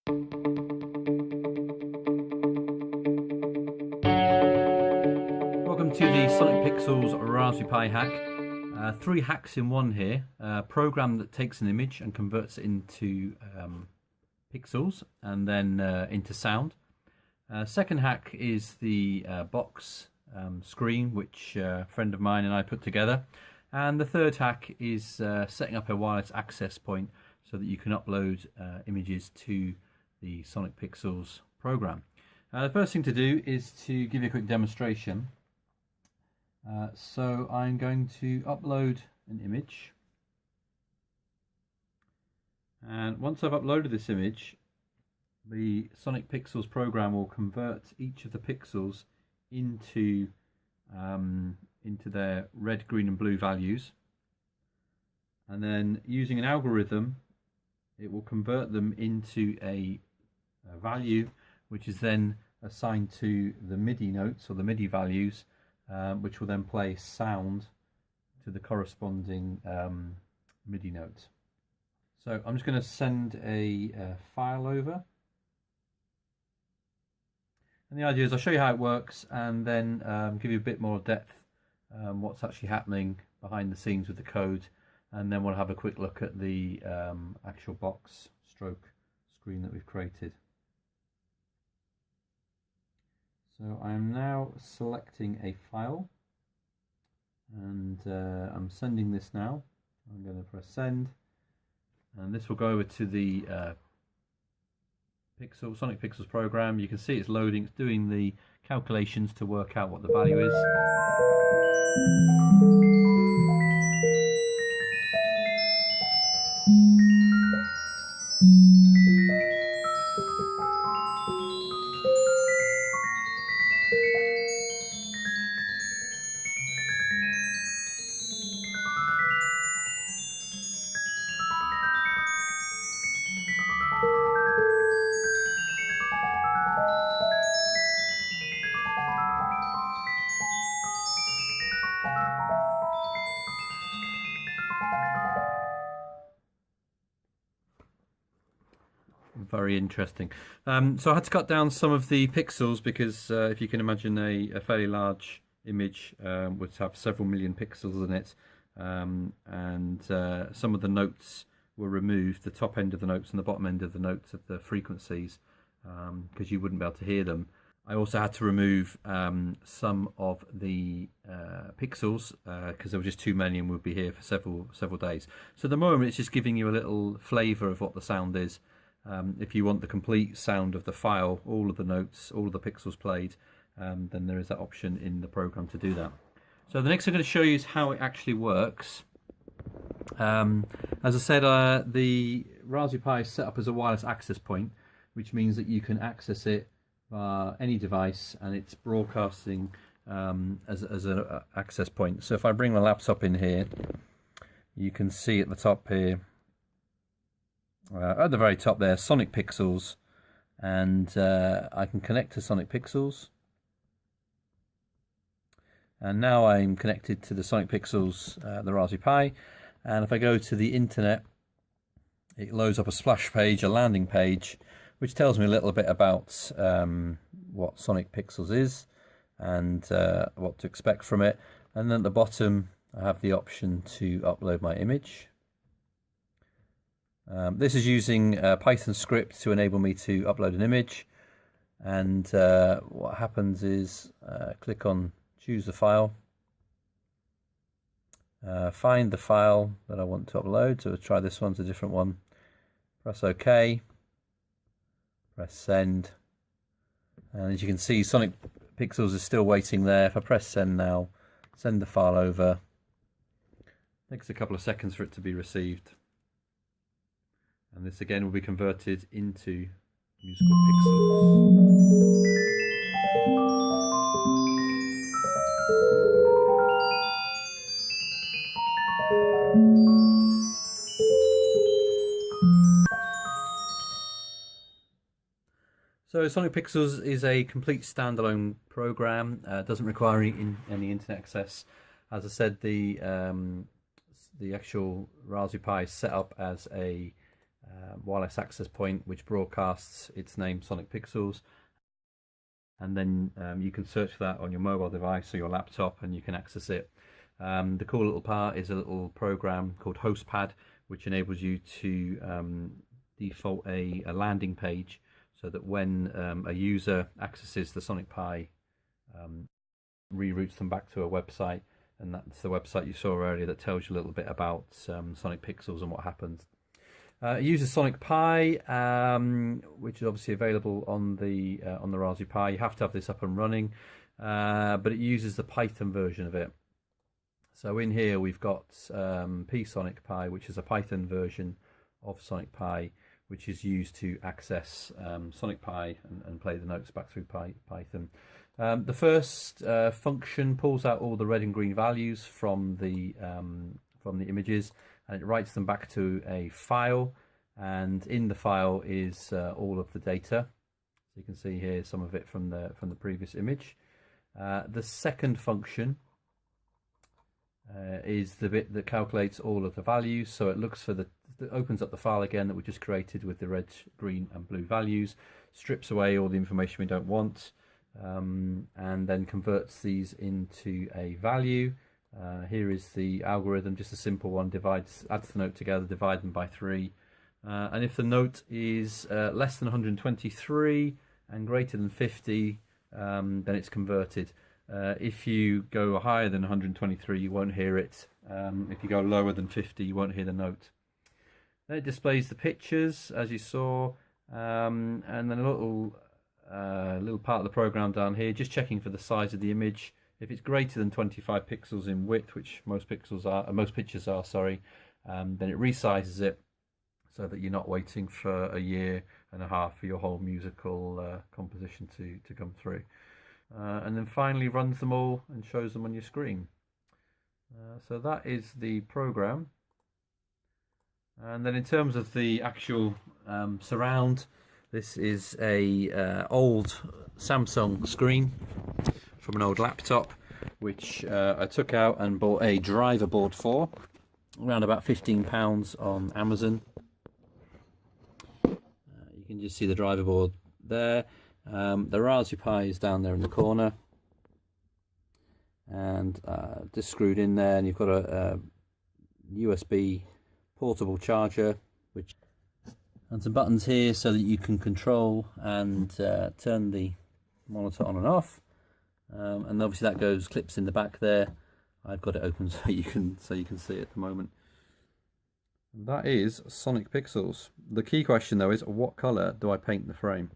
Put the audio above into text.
Welcome to the Sonic Pixels Raspberry Pi hack. 3 hacks in one here. A program that takes an image and converts it into pixels and then into sound. Second hack is the box screen, which a friend of mine and I put together. And the third hack is setting up a wireless access point so that you can upload images to the Sonic Pixels program. The first thing to do is to give you a quick demonstration. So I'm going to upload an image, and once I've uploaded this image, the Sonic Pixels program will convert each of the pixels into their red, green and blue values, and then using an algorithm it will convert them into a value which is then assigned to the MIDI notes or the MIDI values, which will then play sound to the corresponding MIDI note. So I'm just going to send a file over, and the idea is I'll show you how it works and then give you a bit more depth what's actually happening behind the scenes with the code, and then we'll have a quick look at the actual box stroke screen that we've created. So I am now selecting a file, and I'm sending this now. I'm going to press send, and this will go over to the Sonic Pixels program. You can see it's loading, it's doing the calculations to work out what the value is. Very interesting. So I had to cut down some of the pixels because if you can imagine a fairly large image would have several million pixels in it, and some of the notes were removed, the top end of the notes and the bottom end of the notes of the frequencies, because you wouldn't be able to hear them. I also had to remove some of the pixels because there were just too many and we'd be here for several days. So at the moment it's just giving you a little flavour of what the sound is. If you want the complete sound of the file, all of the notes, all of the pixels played, then there is that option in the program to do that. So the next thing I'm going to show you is how it actually works. As I said, the Raspberry Pi is set up as a wireless access point, which means that you can access it via any device, and it's broadcasting as an access point. So if I bring my laptop in here, you can see at the top here, at the very top there, Sonic Pixels, and I can connect to Sonic Pixels, and now I'm connected to the Sonic Pixels, the Raspberry Pi, and if I go to the internet it loads up a splash page, a landing page, which tells me a little bit about what Sonic Pixels is and what to expect from it. And then at the bottom I have the option to upload my image. This is using a Python script to enable me to upload an image, and what happens is click on choose the file, find the file that I want to upload, so we'll try this one's a different one, press OK, press send, and as you can see Sonic Pixels is still waiting there. If I press send now, send the file over, it takes a couple of seconds for it to be received. And this again will be converted into musical pixels. So Sonic Pixels is a complete standalone program. Doesn't require any internet access. As I said, the actual Raspberry Pi is set up as a wireless access point which broadcasts its name Sonic Pixels, and then you can search that on your mobile device or your laptop and you can access it. The cool little part is a little program called HostPad, which enables you to default a landing page, so that when a user accesses the Sonic Pi, reroutes them back to a website, and that's the website you saw earlier that tells you a little bit about Sonic Pixels and what happens. It uses Sonic Pi, which is obviously available on the Raspberry Pi. You have to have this up and running, but it uses the Python version of it. So in here we've got pSonic Pi, which is a Python version of Sonic Pi, which is used to access Sonic Pi and play the notes back through Python. The first function pulls out all the red and green values from the images, and it writes them back to a file, and in the file is all of the data. So you can see here some of it from the previous image. The second function is the bit that calculates all of the values. So it looks for it opens up the file again that we just created with the red, green and blue values, strips away all the information we don't want, and then converts these into a value. Here is the algorithm, just a simple one, adds the note together, divide them by 3, and if the note is less than 123 and greater than 50, then it's converted. If you go higher than 123, you won't hear it. If you go lower than 50, you won't hear the note. Then it displays the pictures, as you saw, and then a little part of the program down here, just checking for the size of the image. If it's greater than 25 pixels in width, which most pictures are, then it resizes it so that you're not waiting for a year and a half for your whole musical composition to come through. And then finally runs them all and shows them on your screen. So that is the program. And then in terms of the actual surround, this is a old Samsung screen from an old laptop, which I took out and bought a driver board for, around about £15 on Amazon. You can just see the driver board there. The Raspberry Pi is down there in the corner, and just screwed in there, and you've got a USB portable charger, and some buttons here so that you can control and turn the monitor on and off. And obviously that clips in the back there. I've got it open so you can see it at the moment. That is Sonic Pixels. The key question though is, what colour do I paint the frame?